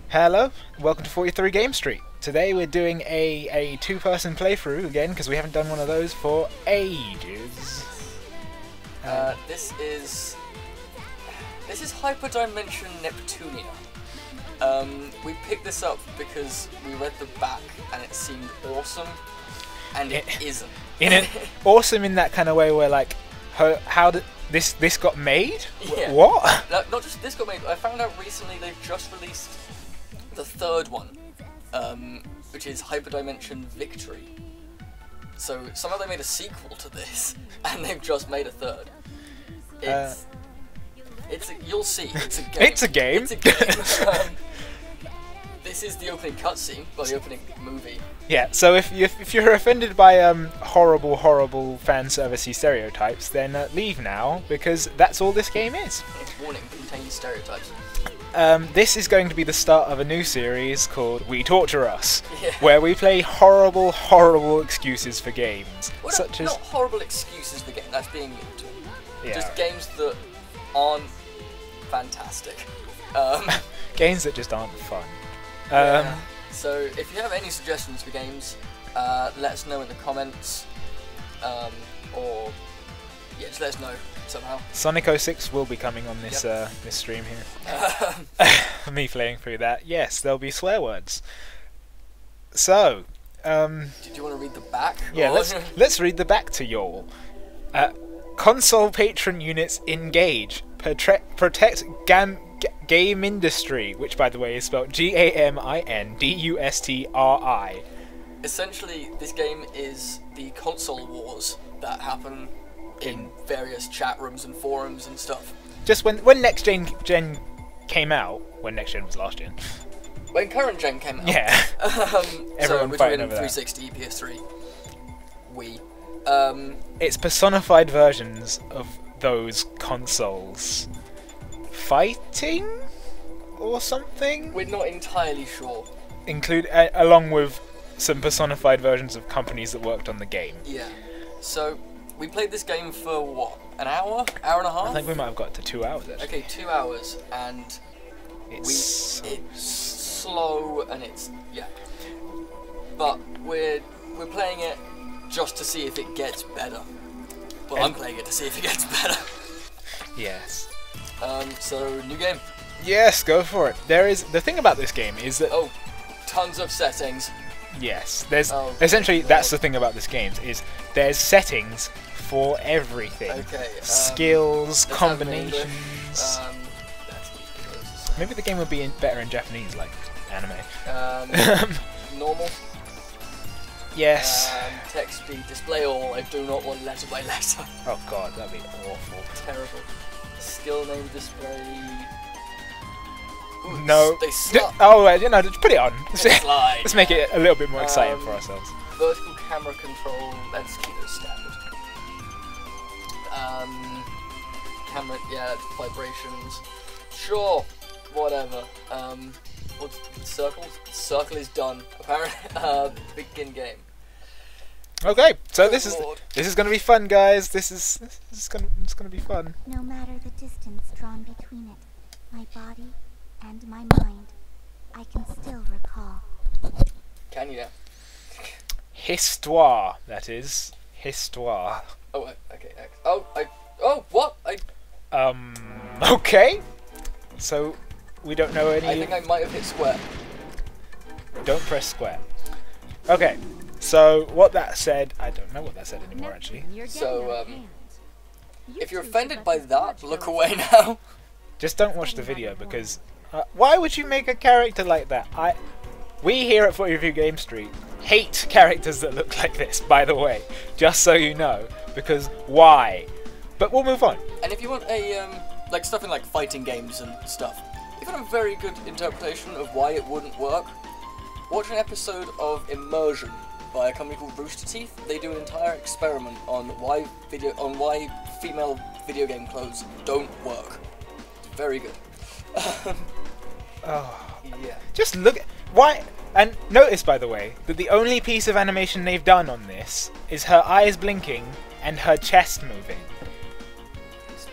Hello, welcome to 43 Game Street. Today we're doing a two-person playthrough again because we haven't done one of those for ages. This is Hyperdimension Neptunia. We picked this up because we read the back and it seemed awesome, and it isn't. Awesome in that kind of way where like, how did this got made? Yeah. What? Not just this got made. I found out recently they've just released the third one, which is Hyperdimension Victory. So somehow they made a sequel to this, and they've just made a third. You'll see. It's a game. It's a game. It's a game. This is the opening cutscene, well, the opening movie. Yeah. So if you're offended by horrible fan servicey stereotypes, then leave now because that's all this game is. Warning: contains stereotypes. This is going to be the start of a new series called We Torture Us, Yeah. where we play horrible excuses for games, Well, such as not horrible excuses for game. That's being mean to them. yeah, Just games that aren't fantastic. games that just aren't fun. Yeah. So if you have any suggestions for games, let us know in the comments, or yeah, just let us know somehow. Sonic 06 will be coming on this this stream here. Me playing through that. Yes, there'll be swear words. So, Did you want to read the back? yeah, or- let's read the back to y'all. Console patron units engage. Protect game industry, which by the way is spelled GAMINDUSTRI. Essentially, this game is the console wars that happen in various chat rooms and forums and stuff. Just when next gen came out, when next gen was last gen. When current gen came out. Yeah. Everyone so fighting between over that. 360, PS3, Wii. It's personified versions of those consoles fighting or something. We're not entirely sure. Along with some personified versions of companies that worked on the game. Yeah. So we played this game for what? An hour? Hour and a half? I think we might have got to 2 hours actually. Okay, 2 hours, and It's it's slow and it's But we're playing it just to see if it gets better. Well, I'm playing it to see if it gets better. yes. So new game. Yes, go for it. The thing about this game is that Oh, tons of settings. yes, there's Oh, essentially God. that's the thing about this game is there's settings for everything. Okay. Skills, let's have it in combinations. English. That's ridiculous. Maybe the game would be better in Japanese, like anime. Normal. Yes. Text speed, display all. I do not want letter by letter. Oh god, that'd be awful. Terrible. Skill name display. Ooh, No. They slide. Just put it on. Slide. Let's make it a little bit more exciting for ourselves. Vertical camera control. Let's keep it standard. Camera. Yeah, vibrations. Sure. Whatever. What's circle? Circle is done. Apparently. Begin game. Okay, so Good this lord. is gonna be fun, guys. It's gonna be fun. No matter the distance drawn between it, my body and my mind, I can still recall. Can you now? Histoire, that is. Histoire. Oh, okay. Oh, what? Okay. So, we don't know I any... think I might have hit square. Don't press square. Okay, so what that said... I don't know what that said anymore, actually. So, if you're offended by that, look away now. Just don't watch the video, because... why would you make a character like that? We here at 43 Game Street hate characters that look like this, by the way. Just so you know. Because why? But we'll move on. And if you want a, like stuff in like fighting games and stuff, if you want a very good interpretation of why it wouldn't work, watch an episode of Immersion by a company called Rooster Teeth. They do an entire experiment on why female video game clothes don't work. It's very good. Oh, Yeah. just look at... Why... And notice, by the way, that the only piece of animation they've done on this is her eyes blinking and her chest moving.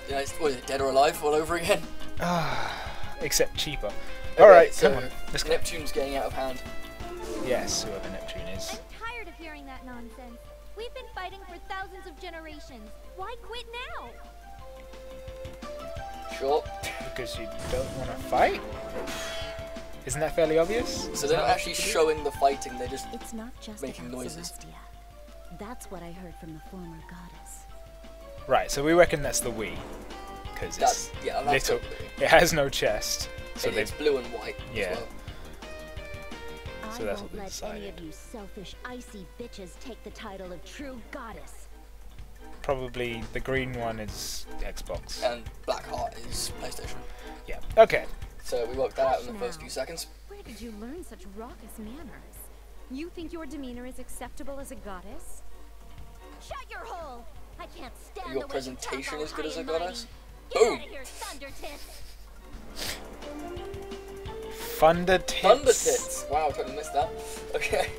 Yeah, what is it, Dead or Alive all over again? except cheaper. Okay, Alright, so come on. Let's go. Neptune's getting out of hand. Yes, whoever Neptune is. I'm tired of hearing that nonsense. We've been fighting for thousands of generations. Why quit now? Sure. Because you don't want to fight? Isn't that fairly obvious? So they're not actually showing the fighting, they're just It's not just making about noises. Celestia. That's what I heard from the former goddess. Right, so we reckon that's the Wii. Because it's that's, yeah, that's little. totally. It has no chest. So It's blue and white Yeah. as well. So I that's won't what they let any decided. of you selfish, icy bitches take the title of true goddess. probably the green one is Xbox. And Blackheart is PlayStation. Yeah. Okay. So we worked that out in the Hush first now. few seconds. Where did you learn such raucous manners? You think your demeanor is acceptable as a goddess? Shut your hole! I can't stand Your the way presentation you talk all is good high as a and mighty. goddess? Get Boom. out of here, thunder tits! Thunder tits. Thunder tits! Wow, I totally missed that. Okay.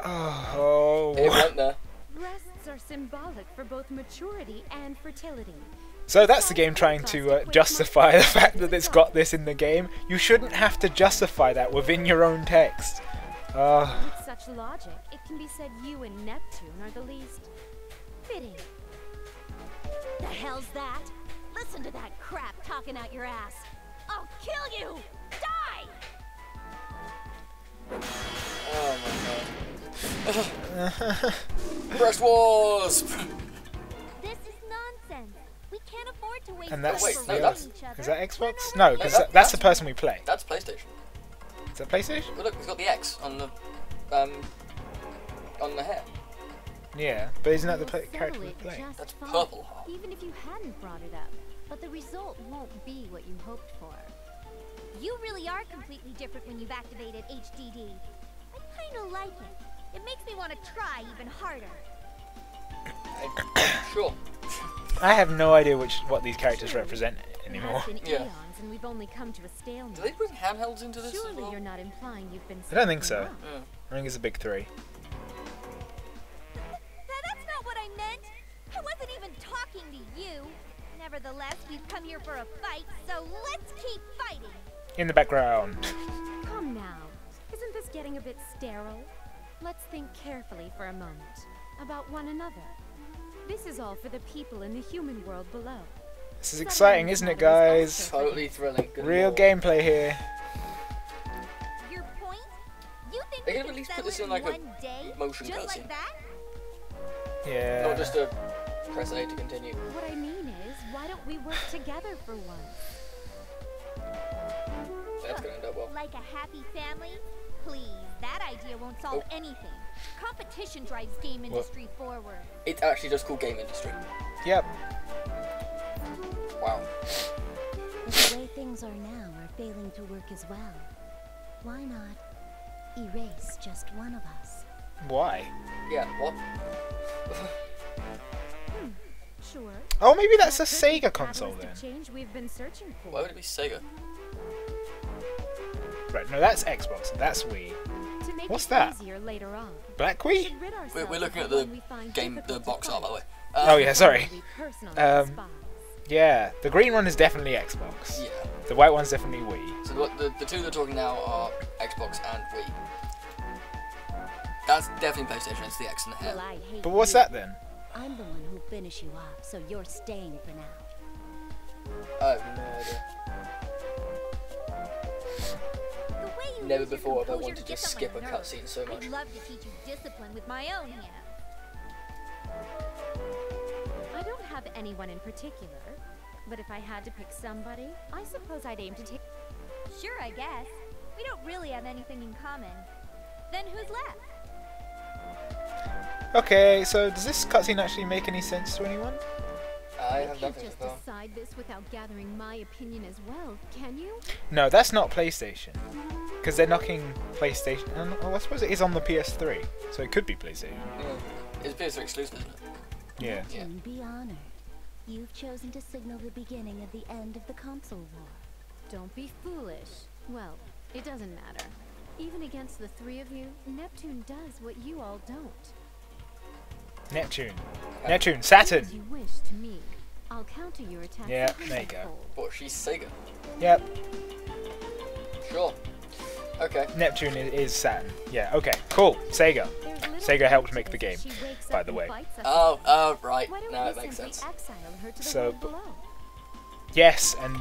Oh. It went there. Breasts are symbolic for both maturity and fertility. So that's the game trying to justify the fact that it's got this in the game. You shouldn't have to justify that within your own text. With such logic, it can be said you and Neptune are the least fitting. The hell's that? Listen to that crap talking out your ass. I'll kill you! Die! Oh my god. Breast wars! This is nonsense. We can't afford to waste And that's wait, time no, around that's- each other. Is that Xbox? We're No, not because that- that's the person we play. That's PlayStation. Is that PlayStation? But look, it's got the X on the hair. Yeah, but isn't that the You'll character settle we it play? just That's fine, Purple Heart. even if you hadn't brought it up. But the result won't be what you hoped for. You really are completely different when you've activated HDD. I kinda like it. It makes me want to try even harder. Sure. I have no idea what these characters represent It anymore. has been Yeah. eons, and we've only come to a stalemate. Do they bring handhelds into this as Surely well? you're not implying you've been. I don't think sleeping so. around. Yeah. I think it's a big three. That's not what I meant. I wasn't even talking to you. Nevertheless, we've come here for a fight, so let's keep fighting. In the background. Come now. Isn't this getting a bit sterile? Let's think carefully for a moment about one another. This is all for the people in the human world below. This is exciting, isn't it, guys? Totally thrilling. Good Real lord. gameplay here. Your point? You think They we could can at least put settle this it in like a one day, motion just cutscene. like that? Yeah. Not just a press A to continue. What I mean is, why don't we work together for once? That's gonna end up well. Like a happy family? Please, that idea won't solve Oh. anything. Competition drives game industry forward. It's actually just called game industry. Yep. Wow. But the way things are now are failing to work as well. Why not erase just one of us? Why? Yeah, what? Sure. Oh, maybe that's a That could be the Sega console then. catalyst of change we've been searching for. Why would it be Sega? Right, no, that's Xbox. That's Wii. To make What's it that? easier later on. Black We Wii? should rid We're ourselves looking of at the one we find game, the difficult box to art, by the way. Oh yeah, fight. sorry. We personally Um, despise. Yeah, the green one is definitely Xbox. Yeah. The white one's definitely Wii. So the two they're talking now are Xbox and Wii. That's definitely PlayStation. It's the X and the Well, hair. I hate But what's you. that then? I'm the one who'll finish you off, so you're staying for now. I have no idea. The way you Never use your before have I composure wanted to gets on skip my a nerves. cutscene so much. I'd love to teach you discipline with my own hands. I don't have anyone in particular, but if I had to pick somebody, I suppose I'd aim to take. Sure, I guess. We don't really have anything in common. Then who's left? Okay, so does this cutscene actually make any sense to anyone? I You have can't nothing just so far. decide this without gathering my opinion as well, can you? No, that's not PlayStation. Because they're knocking PlayStation. Oh, I suppose it is on the PS3, so it could be PlayStation. Yeah. It's PS3 exclusive, isn't it? Yeah. Yeah. And be honored. You've chosen to signal the beginning of the end of the console war. Don't be foolish. Well, it doesn't matter. Even against the three of you, Neptune does what you all don't. Neptune. Neptune. Saturn. As you wish to me. I'll counter your attack. Yeah, there you go. But she's Sega. Yep. Sure. Okay. Neptune is Saturn. Yeah, okay, cool. Sega. Sega helped make the game, by the way. Oh, right. Now it makes sense. So, yes, and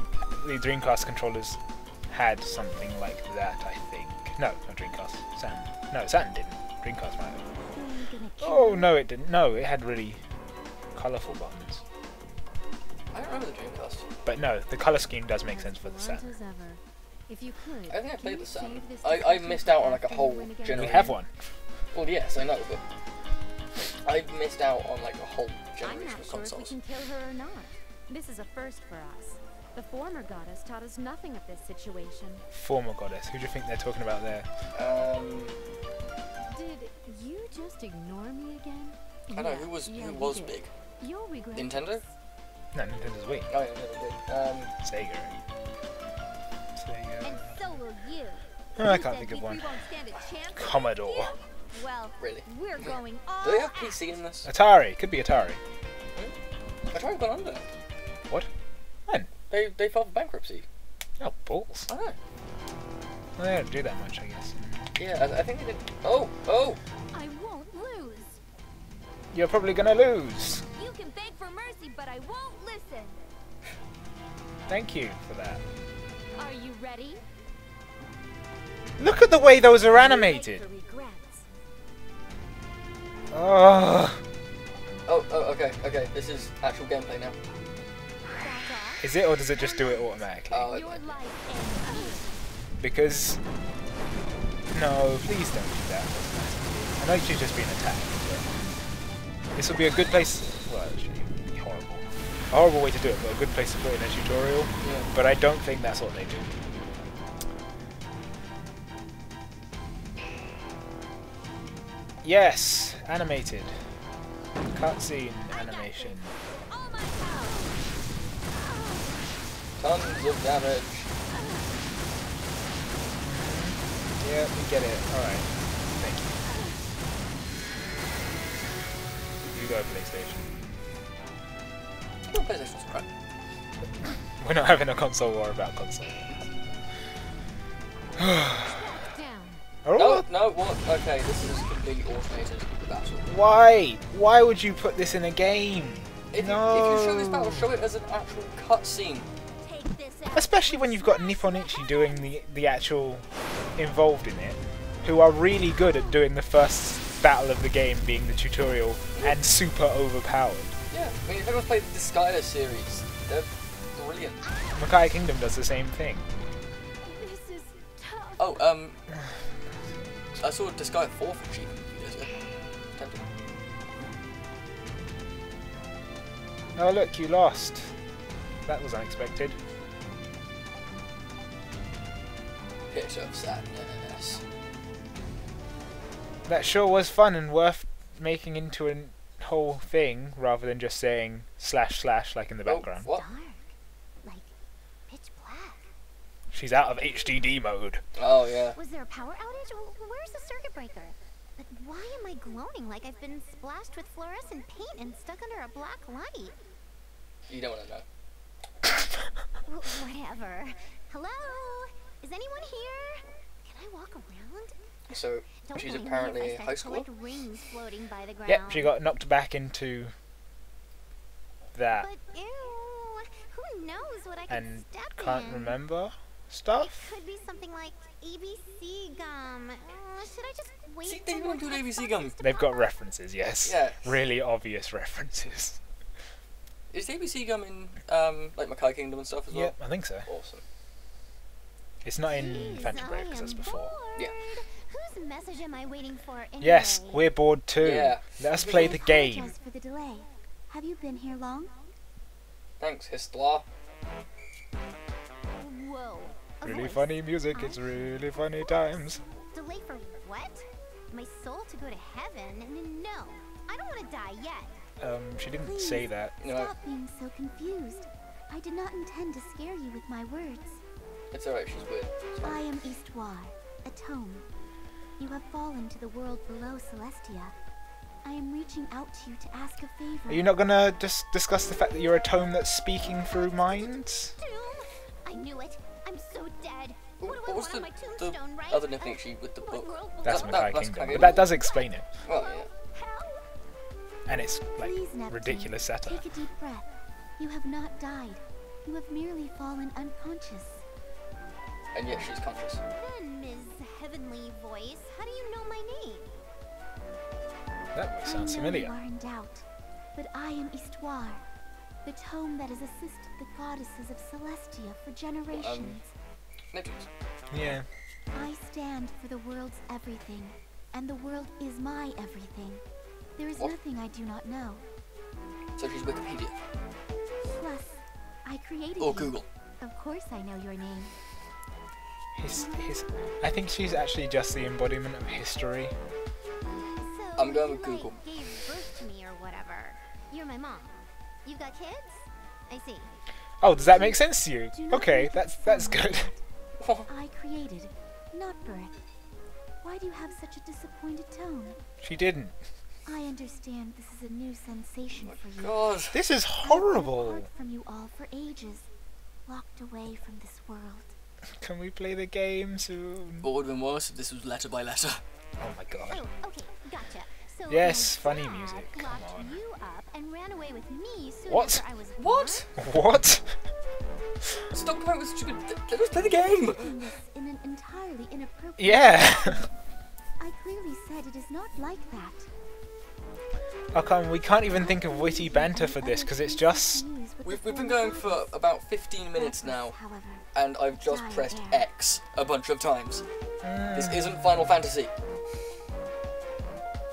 the Dreamcast controllers had something like that, I think. No, not Dreamcast. Saturn. No, Saturn didn't. Dreamcast might have. Oh, no, it didn't. No, it had really colourful buttons. I don't remember the Dreamcast. But no, the colour scheme does make sense for the Saturn. If you could, I think I played the Saturn. I missed out on like a whole generation. We have one. Well, yes, I know, but I missed out on like a whole I'm generation not of sure if we consoles. can kill her or not. This is a first for us. The former goddess taught us nothing of this situation. Former goddess. Who do you think they're talking about there? Did you just ignore me again? I know who was big. You'll regret Nintendo? this. No, Nintendo's Wii. Oh yeah, never did. Sega. And so will you. Oh, I can't think of We one. won't stand a chance against Commodore. you? Well, Really? we're going all Do they have out. PC in this? Atari. Could be Atari. I tried gone under. What? When? They filed for bankruptcy. Oh, balls. I know. Well, they don't do that much, I guess. Yeah, I think they did. Oh! I won't lose. You're probably gonna lose. You can beg for mercy, but I won't listen. Thank you for that. Are you ready? Look at the way those are animated. For regrets. Oh. Oh, okay. This is actual gameplay now. Back off. Is it, or does it just do it automatically? Oh, Your okay. life ends here. Because... No, please don't do that. I know she's just being attacked, but... This would be a good place... Well, actually, it would be horrible. A horrible way to do it, but a good place to put in a tutorial. Yeah. But I don't think that's what they do. Yes! Animated. Cutscene animation. All my power. Tons of damage. Yeah, we get it. Alright. Thank you. You go, PlayStation. Oh, PlayStation's crap. We're not having a console war about console. Down. No, what? Okay, this is completely automated battle. Why? Why would you put this in a game? If No. you show this battle, show it as an actual cutscene. Take this out. Especially when you've got Nipponichi doing the actual involved in it, who are really good at doing the first battle of the game being the tutorial and super overpowered. Yeah, I mean, if anyone's played the Disgaea series, they're brilliant. Makai Kingdom does the same thing. This is tough. Oh, I saw Disgaea 4 for cheap years ago. Tempting. Oh look, you lost. That was unexpected. Picture of sadness. That sure was fun and worth making into a whole thing rather than just saying / like in the background. Oh, what? Dark. Like pitch black. She's out of HDD mode. Oh, yeah. Was there a power outage? Where's the circuit breaker? But why am I glowing like I've been splashed with fluorescent paint and stuck under a black light? You don't want to know. Whatever. Hello? Is anyone here? Can I walk around? So, Don't she's blame me apparently if I a start high to schooler? collect rings floating by the ground. Yep, she got knocked back into that But ew, who knows what I could and step can't in? remember stuff. Could be something like ABC gum. Should I just wait? See, for they more don't do text ABC boxes gum. to They've pop got up? references, yes. Yeah. Really obvious references. Is the ABC gum in, like Makai Kingdom and stuff as well? Yep, I think so. Awesome. It's not in Jeez, Phantom I Break because that's am before. bored. Yeah. Whose message am I waiting for anyway? Yes, we're bored too. Yeah. Let us play I the game. apologize for the delay. Have you been here long? Thanks, Histla. Whoa. a Really voice. funny music, it's really funny times. Delay for what? My soul to go to heaven? No, I don't want to die yet. She didn't Please. say that. No, Stop being so confused. I did not intend to scare you with my words. it's alright, she's weird. I am Eastwar, a tome. You have fallen to the world below Celestia. I am reaching out to you to ask a favor. Are you not gonna just discuss the fact that you're a tome that's speaking through minds? Doom! I knew it. I'm so dead. What was on my the tombstone, right? other Neptunia with the What book? world will That's come? Mackay that's Kingdom, Mackay but that does explain it, Well, yeah. Hell? and it's like Please, Neptune, ridiculous satire. take a deep breath. You have not died. You have merely fallen unconscious. And yet she's conscious. Then, Ms. Heavenly Voice, how do you know my name? That voice sounds I know familiar. you are in doubt, but I am Histoire, the tome that has assisted the goddesses of Celestia for generations. Neptunes. Yeah. I stand for the world's everything, and the world is my everything. There is What? nothing I do not know. So she's Wikipedia. Plus, I created Or you. Google. Of course I know your name. I think she's actually just the embodiment of history. So, I'm going with you, like, Google. gave birth to me or whatever. You're my mom. You've got kids? I see. Oh, does that make sense to you? Do not Okay, make it that's sound good. like I created, not birth. Why do you have such a disappointed tone? She didn't. I understand this is a new sensation for you. God. This is I've been horrible. apart from you all for ages, locked away from this world. Can we play the game soon? What would have been worse if this was letter by letter? Oh my god. Oh, okay, gotcha. So Yes, my funny dad music, come locked on. you up and ran away with me soon What? after I was What? What? Stop coming with stupid. Let us play the game! Doing this in an entirely inappropriate Yeah. I clearly said it is not like that. How come we can't even think of witty banter for this because it's just... We've been going for about 15 minutes now, However, and I've just pressed X a bunch of times. This Mm, isn't Final Fantasy.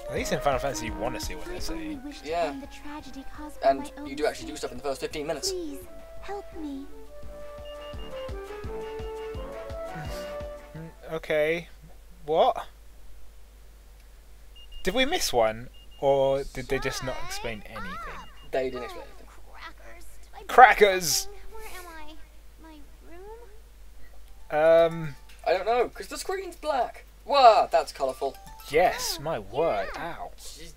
at least in Final Fantasy you want to see what they're I only saying. wish to Yeah. end the tragedy caused by And my own you do actually do mistake. stuff in the first 15 minutes. Please, help me. Okay. What? Did we miss one? Or did they just not explain anything? They didn't explain anything. Crackers. Did I break Crackers! something? Where am I? My room? I don't know, because the screen's black. Wow, that's colourful. Yes, my word. Ow.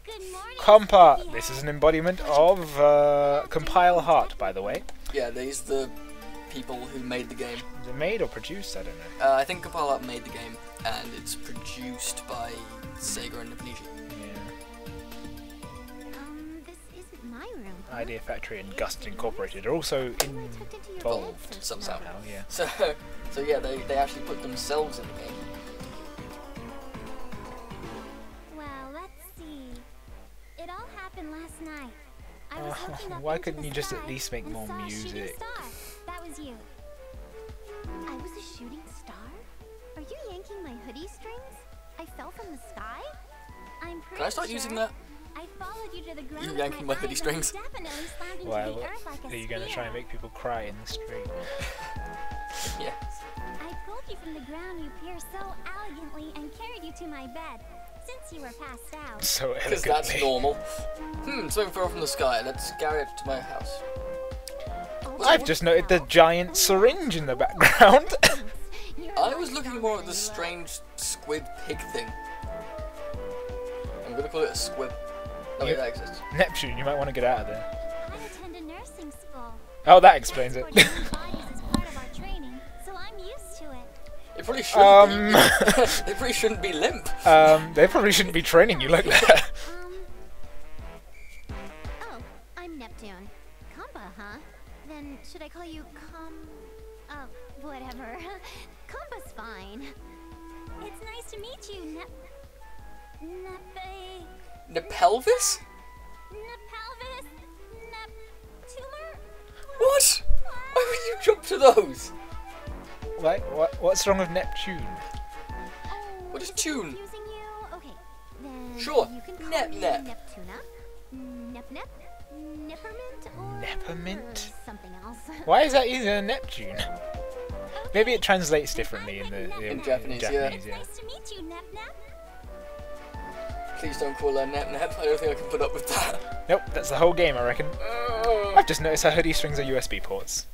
Good morning. Compa. sleepyhead. This is an embodiment of Compile Heart, by the way. Yeah, these are the people who made the game. Is it made or produced? I don't know. I think Compile Art made the game, and it's produced by Sega and Neptunia. Yeah. This isn't my room. Idea Factory and Gust Incorporated are also involved Somehow. somehow, yeah. So yeah, they actually put themselves in the game. Well, let's see. It all happened last night. I was looking up Why into couldn't the you just at sky least make and more saw a shooting music? star. That was you. I was a shooting star? Are you yanking my hoodie strings? I fell from the sky? I'm pretty Can I start sure using that? I followed you to the ground You with yanking my hoodie eyes and strings? definitely slammed into Why, the earth like a are you going to try and spear. make people cry in the street? Yes. I pulled you from the ground, you peer, so elegantly and carried you to my bed. Since you were passed out. So Because elegantly. that's normal. Something fell from the sky. Let's carry it to my house. I've just noted the giant syringe in the background. I was looking more at the strange squid pig thing. I'm gonna call it a squib. Oh yeah, that exists. Neptune, you might want to get out of there. I attended nursing school. Oh, that explains it. Bodies is part of our training, so I'm used to it. It probably shouldn't be. Um, It probably shouldn't be limp. they probably shouldn't be training you like that. Oh, I'm Neptune. Compa, huh? Then should I call you Oh, whatever. Compa's fine. It's nice to meet you, Nepelvis? Nepelvis? Neptumor? What? Why would you jump to those? Like, what's wrong with Neptune? Oh, What is it tune? confusing you? Okay, then Sure. you can call Nep me nep. Neptuna, Nep, Nippermint, or Neppermint? something else. Why is that even a Neptune? Maybe it translates differently in In Japanese, yeah. It's nice to meet you, Nep. Please don't call her Nep Nep. I don't think I can put up with that. Nope, that's the whole game, I reckon. I've just noticed her hoodie strings are USB ports.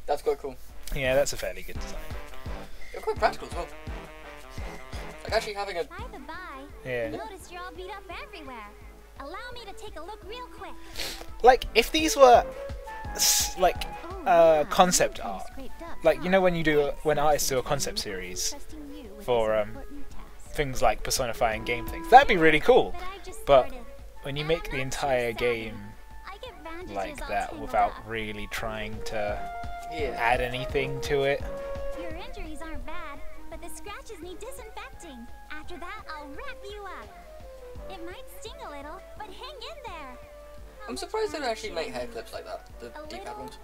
That's quite cool. Yeah, that's a fairly good design. They're quite practical as well. Like actually having a. By the by, Yeah. noticed you're all beat up everywhere. Allow me to take a look real quick. Like, if these were, like, Oh, concept art. Like, you know when when artists do a concept series for things like personifying game things. That'd be really cool. But when you make the entire game like that without really trying to add anything to it. Your injuries aren't bad, but the scratches need disinfecting. After that, I'll wrap you up. It might sting a little, but hang in there. I'm surprised they don't actually make hair clips like that, the D-pad ones.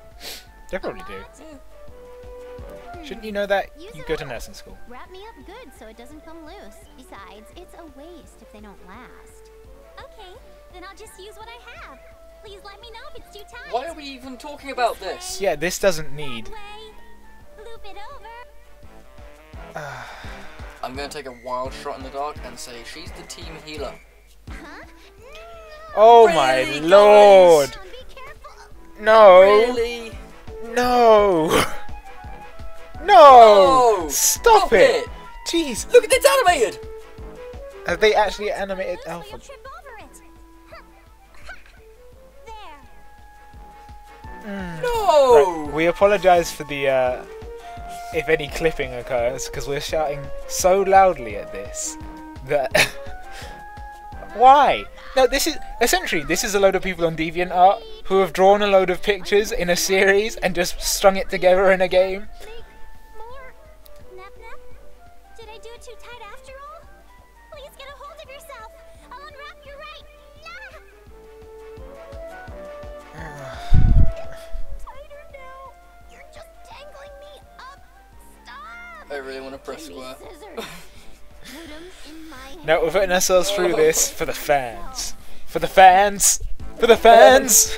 They probably do. Yeah. Shouldn't you know that? You go to nursing school. Wrap me up good so it doesn't come loose. Besides, it's a waste if they don't last. Okay, then I'll just use what I have. Please let me know if it's too tight. Why are we even talking about this? Yeah, this doesn't need... That way. Loop it over. I'm gonna take a wild shot in the dark and say she's the team healer. Huh? Oh Really, my lord! Be careful. No! Really? No! No! No! Stop it! Jeez! Look at it's animated! Have they actually animated Looks like Alpha? you'll trip over it. There. No! Right, we apologise for the, if any clipping occurs, because we're shouting so loudly at this that... Why? No, this is a load of people on DeviantArt who have drawn a load of pictures in a series and just strung it together in a game. More. Nep Nep? Did I do it too tight after all? Please get a hold of yourself. I'll unwrap you right. Tighter now. You're just tangling me up. Stop. I really want to press Give me square. scissors. Put 'em in my hand. No, we're putting ourselves through this for the fans. For the fans! For the fans!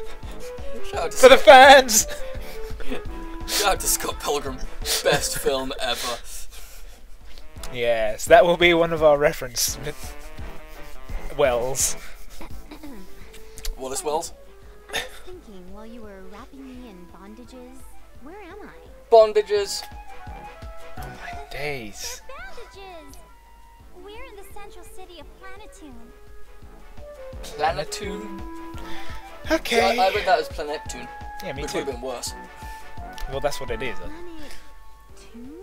Shout out For the fans! to Scott Pilgrim. Best film ever. Yes, that will be one of our reference wells. Wallace Wells. I was thinking while you were wrapping me in bandages, where am I? Bondages. Oh my days. Bandages! We're in the central city of Planetoon. Planetoon. Okay. I read that as Planetoon. Yeah, me Which too. would have been worse. Well, that's what it is. Planetoon?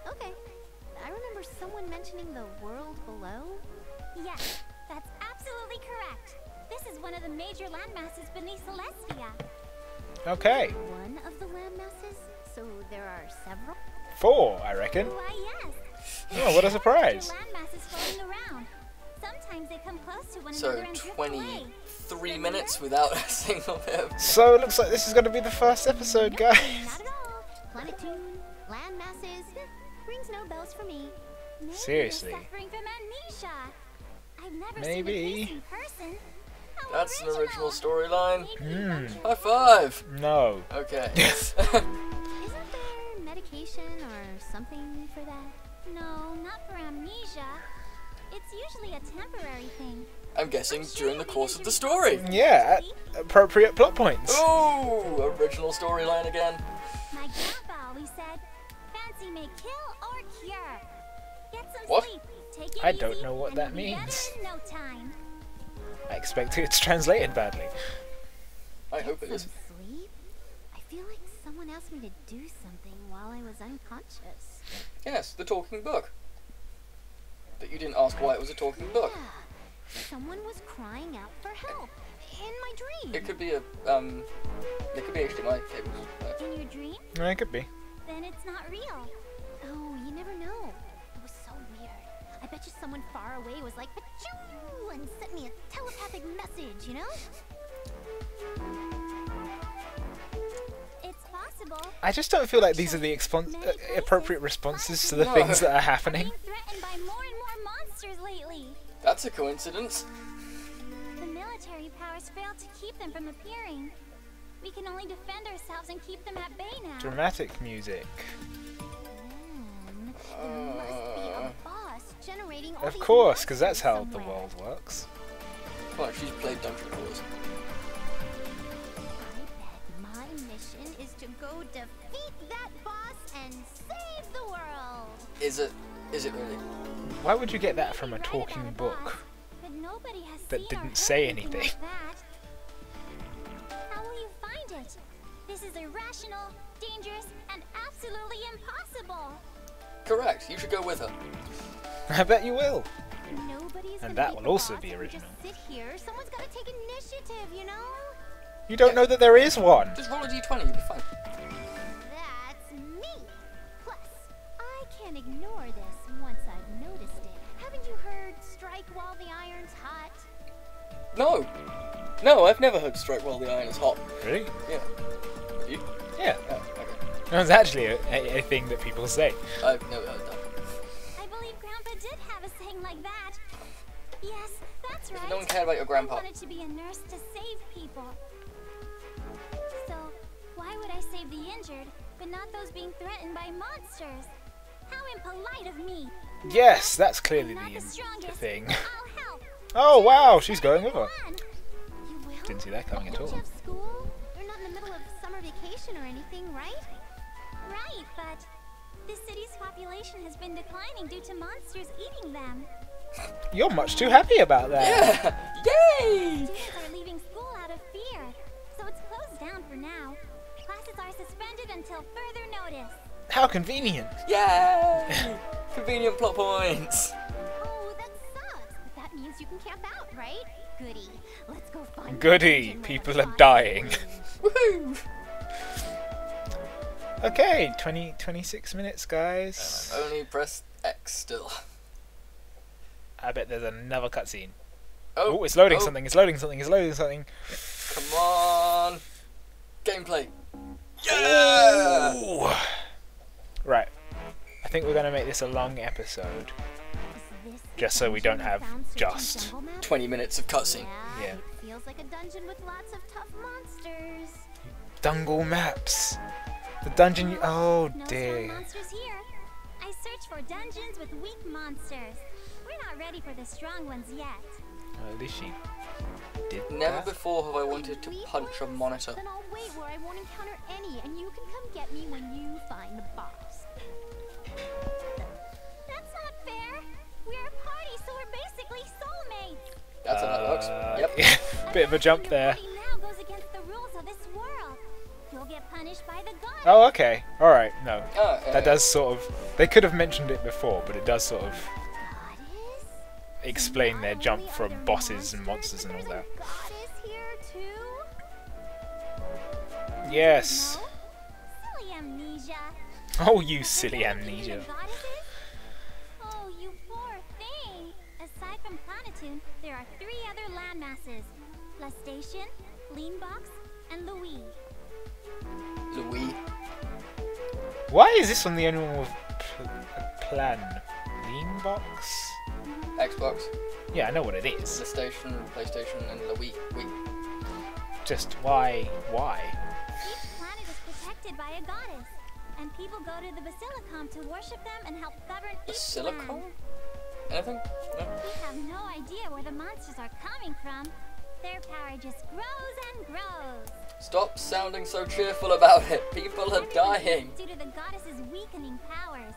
Okay. I remember someone mentioning the world below. Yes, that's absolutely correct. This is one of the major landmasses beneath Celestia. Okay. One of the landmasses? So there are several? 4, I reckon. Why, yes. Oh, what a surprise. Landmasses floating around. Sometimes they come close to one So another and drift away. 23 minutes without a single bit of... So it looks like this is going to be the first episode, guys. Not at all. Planetoon, landmasses, rings no bells for me. Maybe Seriously. you're suffering from amnesia. I've never Maybe. seen a case in person. How That's an original storyline. Maybe High five! No. Okay. Isn't there medication or something for that? No, not for amnesia. It's usually a temporary thing. I'm guessing during the course of the story. Yeah, at appropriate plot points. Oh, original storyline again. My grandpa always said, fancy may kill or cure. Get some What? sleep. Take it I easy, don't know what and that you'll be better means. in no time. I expect it's translated badly. I hope it is. Some sleep? I feel like someone asked me to do something while I was unconscious. Yes, the talking book. But you didn't ask why it was a talking book. Yeah. Someone was crying out for help in my dream. It could be a, it could be HDMI cables. In your dream? No, it could be. Then it's not real. Oh, you never know. It was so weird. I bet you someone far away was like, "Achoo!" and sent me a telepathic message, you know? It's possible. I just don't feel like these are the appropriate responses to the things that are happening. Being threatened by more and more monsters lately. That's a coincidence. The military powers failed to keep them from appearing. We can only defend ourselves and keep them at bay now. Dramatic music. Then there must be a boss generating all Of these course, because that's how monsters the somewhere. world works. Well, she's played Dungeon Crawlers. I bet my mission is to go defeat that boss and save the world. Is it really? Why would you get that from a Maybe right talking about book? But nobody has that seen or didn't heard say anything anything? like that. How will you find it? This This is irrational, dangerous, and absolutely impossible. Correct. You should go with her. I bet you will. Nobody's And gonna that beat will the also boss be if we original. Just sit here. Someone's gotta take initiative, you know? You don't know that there is one. Just roll a d20, you'll be fine. That's me. Plus, I can't ignore this once I've noticed it. Haven't you heard strike while the iron's hot? No. No, I've never heard strike while the iron is hot. Really? Yeah. Have you? Yeah. Oh, okay. That's actually a thing that people say. I've never heard that. I believe Grandpa did have a saying like that. Yes, that's right. No one cared about your grandpa. I wanted to be a nurse to save people. So, why would I save the injured, but not those being threatened by monsters? How impolite of me. Yes, that's clearly I'm not the the strongest. thing. I'll help. Oh wow, she's going with her. Come on. You will? Didn't see that coming at Don't you all. have school? You're not in the middle of summer vacation or anything, right? Right, but this city's population has been declining due to monsters eating them. You're much too happy about that. Yeah! Yay! Students are leaving school out of fear, so it's closed down for now. Classes are suspended until further notice. How convenient. Yay! Convenient plot points. Oh, that sucks. But that means you can camp out, right? Goody. Let's go find Goody, the dungeon where people the are boss dying. is. Woohoo! Okay, 26 minutes, guys. Only press X still. I bet there's another cutscene. Oh, Oh, it's loading oh, something, it's loading something, it's loading something. Come on. Gameplay. Yeah! Ooh. Right. I think we're going to make this a long episode. Is this Just so we don't dungeon have found searching just jungle map? 20 minutes of cutscene. Yeah. It feels like a dungeon with lots of tough monsters. Dungle maps. The dungeon you... Oh No strong dear. monsters here. I search for dungeons with weak monsters. We're not ready for the strong ones yet. At least she did Never that. before have I wanted to Weak punch a ones? monitor. Then I'll wait where I won't encounter any, and you can come get me when you find the boss. That's not fair. We're a party, so we're basically soulmates. That's how that works. Yep. Bit of a jump there. Your party now goes against the rules of this world. You'll get punished by the gods. Oh, okay. Alright, no. Oh, yeah. That does sort of... They could have mentioned it before, but it does sort of Goddess? explain their Not jump only are from there bosses and monsters and all but that. there's a goddess here too? Yes. No? Silly amnesia. Oh, you Have silly you ever been to amnesia. the goddesses? Oh, you poor thing. Aside from Planetoon, there are 3 other landmasses. La Station, Leanbox, and Louis. Louis. Why is this one the only one with a plan? Lean box? Xbox. Yeah, I know what it The is. station, PlayStation, and Louis. Wii. Just why? Why? Each planet is protected by a goddess, and people go to the Basilicom to worship them and help govern each Basilicom? land. Anything? No? We have no idea where the monsters are coming from. Their power just grows and grows. Stop sounding so cheerful about it. People are dying. Due to the goddess's weakening powers.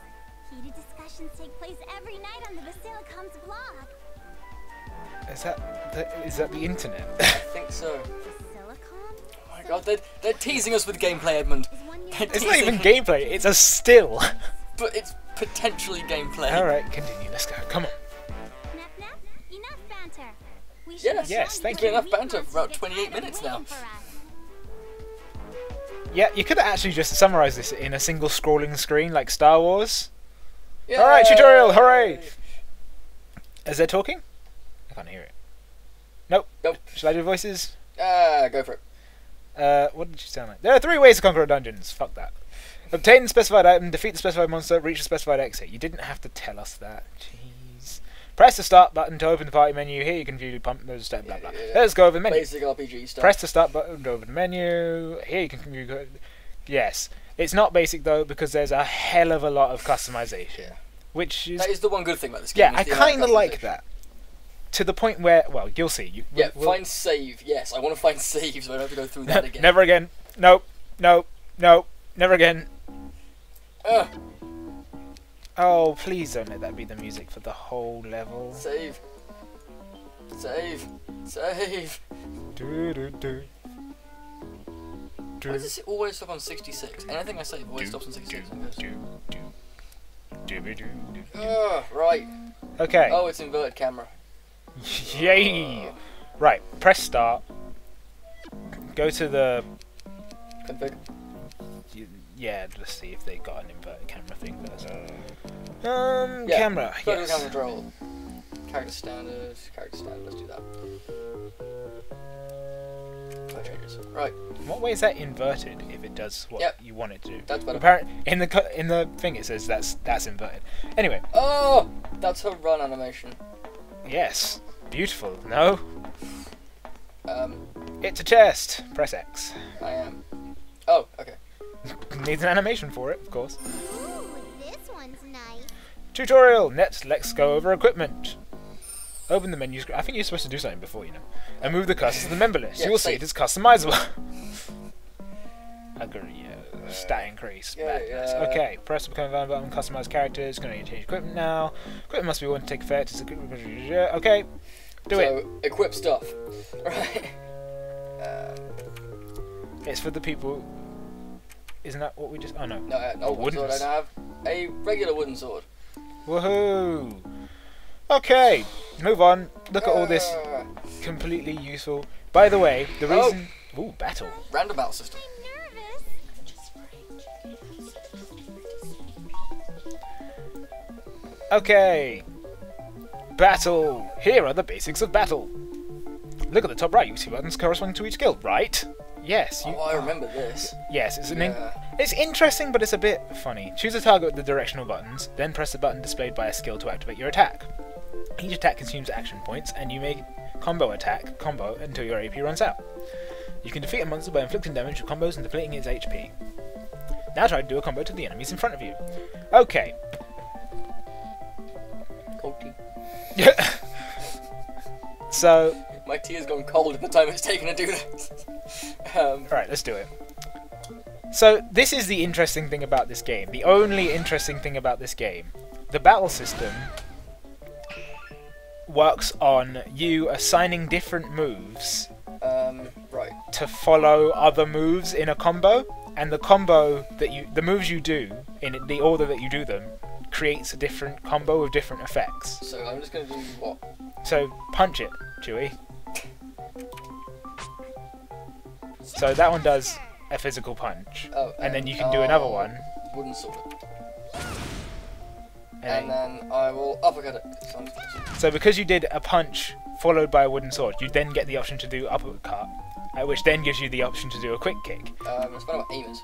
Heated discussions take place every night on the Basilicom's blog. Is that the internet? I think so. Basilicom? Oh my god, they're teasing us with gameplay, Edmund. Is one It's It's not even gameplay, it's a still. But it's potentially gameplay. Alright, continue, let's go. Come on. Nap nap, enough banter. We Yes. be Yes, strong thank before you. the Enough weak banter for monsters about get 28 tired of minutes now. waiting for us. Yeah, you could have actually just summarized this in a single scrolling screen like Star Wars. Yay! Alright, tutorial, hooray! Is there talking? I can't hear it. Nope. Nope. Should I do voices? Go for it. What did you sound like? There are 3 ways to conquer dungeons. Fuck that. Obtain the specified item, defeat the specified monster, reach the specified exit. You didn't have to tell us that. Jeez. Press the start button to open the party menu. Here you can view the pump, those blah blah blah. Yeah. Let's go over the menu. Basic RPG stuff. Press the start button to open the menu. Here you can view. Yes. It's not basic though because there's a hell of a lot of customization. Which is... That is the one good thing about this game. Yeah, I is the amount kind of like customization. that. To the point where... Well, you'll see. Yeah, find save. Yes, I want to find save so I don't have to go through that again. Never again. Nope. Nope. Nope. Never again. Ugh. Oh, please don't let that be the music for the whole level. Save. Save. Save. Do do do. Why does it always stop on 66? Anything I say always stops on 66 and goes. Right. Okay. Oh, it's inverted camera. Yay! Right, press start. Go to the... Config. Yeah, let's see if they got an inverted camera thing first. Yeah, Camera, Vertical yes. camera control. Character standard, let's do that. No changes. Right. What way is that inverted if it does what Yep. you want it to do? That's better. Apparently, in the thing it says that's inverted. Anyway, Oh! That's her run animation. yes. Beautiful. No? It's a chest. Press X. I am. Oh, okay. Needs an animation for it, of course. Ooh, this one's nice. Tutorial. Let's go over equipment. Open the menu screen. I think you're supposed to do something before, you know. And move the cursor to the member list. Yeah, you will see save. it is customizable. Agree. Stat increase. Yeah, Madness. yeah. Okay. Press the become available button. Customize characters. Going to change equipment now. Equipment must be one to take effect. Okay. Do it. So, equip stuff. Right. It's for the people. Isn't that what we just? Oh no. No, wooden sword. I now have a regular wooden sword. Woohoo! Okay, move on. Look at all this completely useful. By the way, the reason. Ooh, battle. Roundabout system. Okay. Battle. Here are the basics of battle. Look at the top right. You see buttons corresponding to each skill, right? Yes. Oh, I remember this. Yes, it's Yeah. it's interesting, but it's a bit funny. Choose a target with the directional buttons, then press the button displayed by a skill to activate your attack. Each attack consumes action points, and you may combo until your AP runs out. You can defeat a monster by inflicting damage with combos and depleting its HP. Now try to do a combo to the enemies in front of you. Okay. Cold tea. So, My tea has gone cold at the time it's taken to do this. alright, let's do it. So, this is the interesting thing about this game. The only interesting thing about this game. The battle system works on you assigning different moves right. to follow other moves in a combo, and the moves you do in the order that you do them creates a different combo with different effects. So I'm just gonna do what? So punch it, Chewie. So that one does a physical punch, Oh, and then you can do another one, Wooden sword. and And then I will uppercut it. so because you did a punch followed by a wooden sword, you then get the option to do uppercut, which then gives you the option to do a quick kick, It's about what aim is.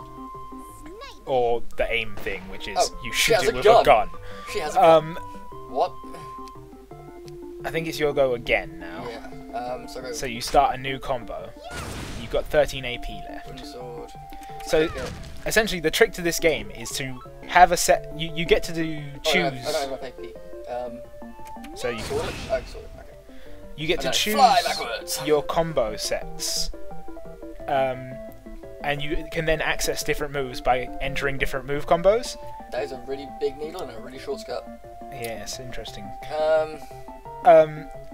or the aim thing, which is you she shoot has it a with gun. a gun. She has a gun. Um, What? I think it's your go again now. Yeah. So go. So you start a new combo. You've got 13 AP left. Wooden sword. So Yeah. essentially, the trick to this game is to have a set. You get to choose. I don't have enough AP. So you Sword it? Oh, sword. Okay. you get to And then choose fly backwards. your combo sets. And you can then access different moves by entering different move combos. That is a really big needle and a really short skirt. Yes, interesting.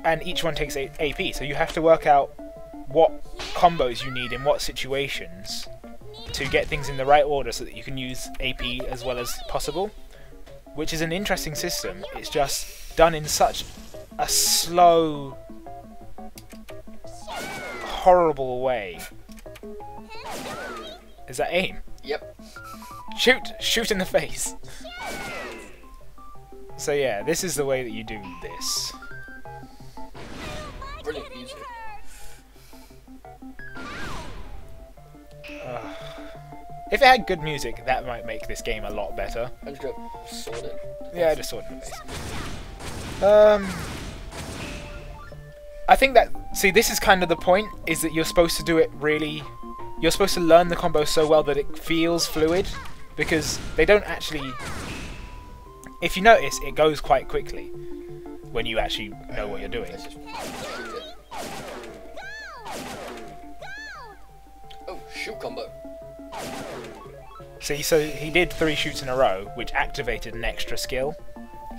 And each one takes AP, so you have to work out what combos you need in what situations to get things in the right order so that you can use AP as well as possible, which is an interesting system. It's just done in such a slow, horrible way. Is that aim? Yep. Shoot in the face. So yeah, this is the way that you do this. Brilliant music. If it had good music, that might make this game a lot better. I'm just gonna sword it. Yeah, I just saw it in the face. I think that, see, this is kind of the point, is that you're supposed to do it really, you're supposed to learn the combo so well that it feels fluid, because they don't actually, if you notice, it goes quite quickly when you actually know what you're doing. Let's just shoot it. Oh, shoot combo. See, so he did 3 shoots in a row, which activated an extra skill,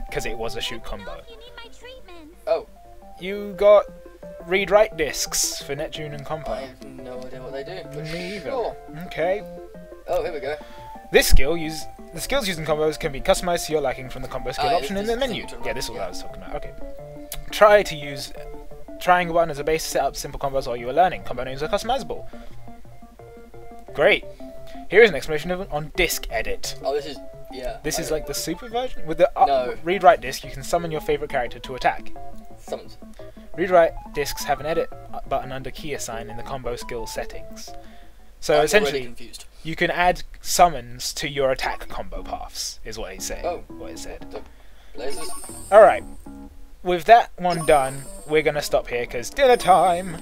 because it was a shoot combo. You need my treatment. Oh, You got read-write discs for Neptune and I Compo. have no idea what they do. for Me either. sure. Okay. Oh, here we go. The skills used in combos can be customized to your liking from the combo skill Ah, option in this the is menu. something to Yeah, run, this is what yeah. I was talking about. Okay. Try to use triangle button as a base to set up simple combos while you are learning. Combo names are customizable. Great. Here is an explanation on disk edit. Oh, this is yeah. This I is know. like the super version. With the No. read-write disk, you can summon your favorite character to attack. Summons. Read-write disks have an edit button under key assign in the combo skill settings. So I'm essentially, already confused. you can add summons to your attack combo paths, is what he's saying. Oh. What it said. The blazers. Alright. With that one done, we're going to stop here because dinner time.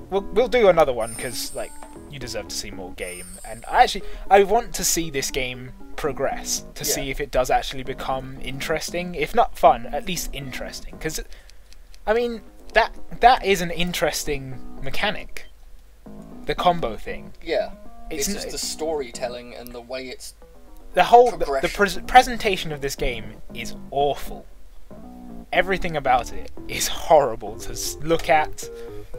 We'll do another one because, like, you deserve to see more game. And I want to see this game progress to see if it does actually become interesting. If not fun, at least interesting. Because, I mean, that is an interesting mechanic. The combo thing. Yeah. It's It's just the storytelling and the way it's the whole progression. presentation of this game is awful. Everything about it is horrible to look at,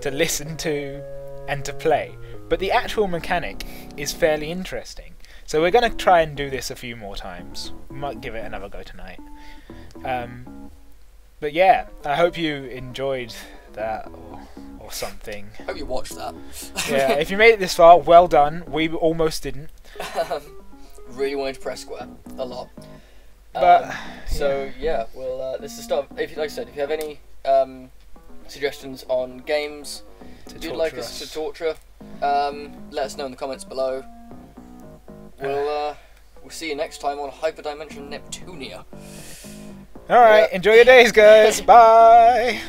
to listen to, and to play. But the actual mechanic is fairly interesting. So we're going to try and do this a few more times. We might give it another go tonight. But yeah, I hope you enjoyed that or something. Hope you watched that. Yeah, if you made it this far, well done. We almost didn't. Really wanted to press square a lot. But So yeah, well, this is the start. If like I said, if you have any suggestions on games you'd like us to torture, let us know in the comments below. We'll see you next time on Hyperdimension Neptunia. Alright, Yeah. enjoy your days, guys. Bye.